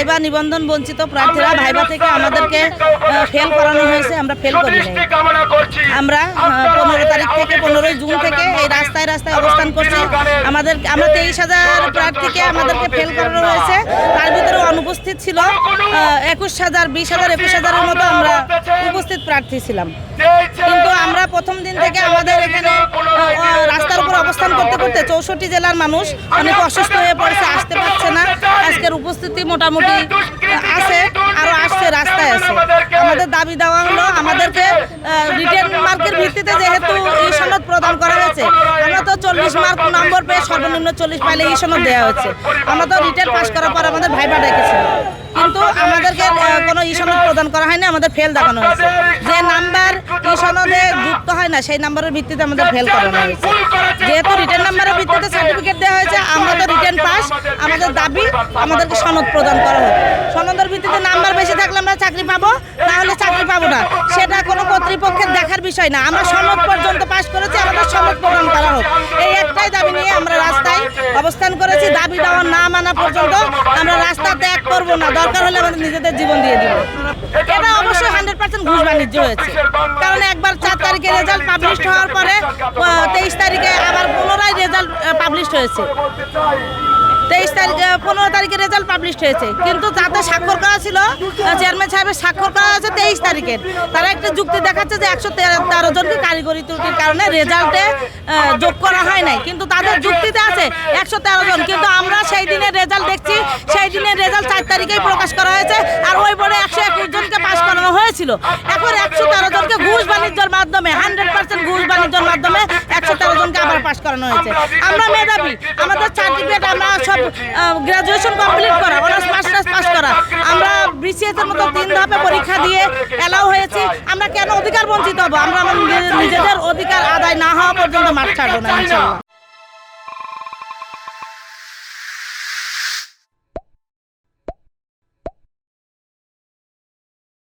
Viva নিবন্ধন বঞ্চিত প্রার্থীরা ভাইবা থেকে আমাদেরকে ফেল করানো হয়েছে। আমরা ফেল করি নাই। আমরা 15 তারিখ থেকে 15 জুন থেকে এই রাস্তায় রাস্তায় অবস্থান করছি। আমরা 23,000 প্রার্থীকে আমাদেরকে ফেল করানো হয়েছে। তার ভিতরে অনুপস্থিত ছিল 21,000, 20,000, 21,000-এর মতো আমরা উপস্থিত প্রার্থী ছিলাম। কিন্তু আমরা প্রথম দিন থেকে আমাদের এখানে রাস্তার উপর অবস্থান করতে করতে 64 জেলার মানুষ অনেক অসুস্থ হয়ে পড়েছে, আসতে পারছে না। আজকের উপস্থিতি মোটামুটি আছে, আরও আসছে, রাস্তায় আছে। আমাদের দাবি দেওয়া হলো আমাদেরকে রিটেন মার্কের ভিত্তিতে যেহেতু এই সনদ প্রদান করা হয়েছে, আমরা তো 40 মার্ক নম্বর পেয়ে সর্বনিম্ন 40 পাইলে এই সনদ দেওয়া হচ্ছে। আমরা তো রিটেন পাস করার পর আমাদের ভাইবা ডেকেছিল, কিন্তু আমাদেরকে কোনো ই সনদ প্রদান করা হয়নি, আমাদের ফেল দেখানো হয়েছে। যে নাম্বার ই সনদে যুক্ত হয় না সেই নাম্বারের ভিত্তিতে আমাদের ফেল করানো হয়েছে। যেহেতু রিটেন নাম্বারের ভিত্তিতে সার্টিফিকেট দেওয়া হয়েছে, আমরা তো রিটেন পাস, আমাদের দাবি আমাদেরকে সনদ প্রদান করা হোক। সনদের ভিত্তিতে নাম্বার বেশি থাকলে আমরা চাকরি পাবো, তাহলে চাকরি পাবো না, সেটা কোনো কর্তৃপক্ষের দেখার বিষয় না। আমরা সনদ পর্যন্ত পাস করেছি, আমাদের সনদ প্রদান করা হোক, এই একটাই দাবি নিয়ে আমরা রাস্তায় অবস্থান করেছি। দাবি দেওয়া না মানা পর্যন্ত আমরা রাস্তা ত্যাগ করবো না, দরকার হলে আমাদের নিজেদের জীবন দিয়ে দিব। এটা অবশ্যই 100% ঘুষ বাণিজ্য হয়েছে, কারণ একবার 4 তারিখে রেজাল্ট পাবলিশ হওয়ার পরে 23 তারিখে আবার পুনরায় রেজাল্ট পাবলিশ হয়েছে। 15 তারিখে রেজাল্ট পাবলিশ হয়েছে, কিন্তু যাতে স্বাক্ষর করা ছিল চেয়ারম্যান সাহেবের স্বাক্ষর করা হয়েছে 23 তারিখের। তারা একটা যুক্তি দেখাচ্ছে যে 113 জনকে কারিগরি ত্রুটির কারণে রেজাল্টে যোগ করা হয় নাই, কিন্তু তাদের যুক্তিতে আছে 113 জন। কিন্তু আমরা সেই দিনের রেজাল্ট দেখছি, সেই দিনের রেজাল্ট 4 তারিখেই প্রকাশ করা হয়েছে, আর ওই বোর্ডে 121 জনকে পাস করানো হয়েছিল। এখন 113 জনকে ঘুষ বাণিজ্যের মাধ্যমে 100% ঘুষ বাণিজ্যের মাধ্যমে 113 জনকে আবার পাস করানো হয়েছে। আমরা মেধাবী, আমাদের সার্টিফিকেট, আমরা সব গ্রাজুয়েশন কমপ্লিট করা, অনার্স মাস্টার্স পাস করা, আমরা বিসিএস এর মতো 3 ধাপে পরীক্ষা দিয়ে এলাও হয়েছি। আমরা কেন অধিকার বঞ্চিত হব? আমরা নিজেদের অধিকার আদায় না হওয়া পর্যন্ত মাঠ ছাড়বো না ইনশাআল্লাহ।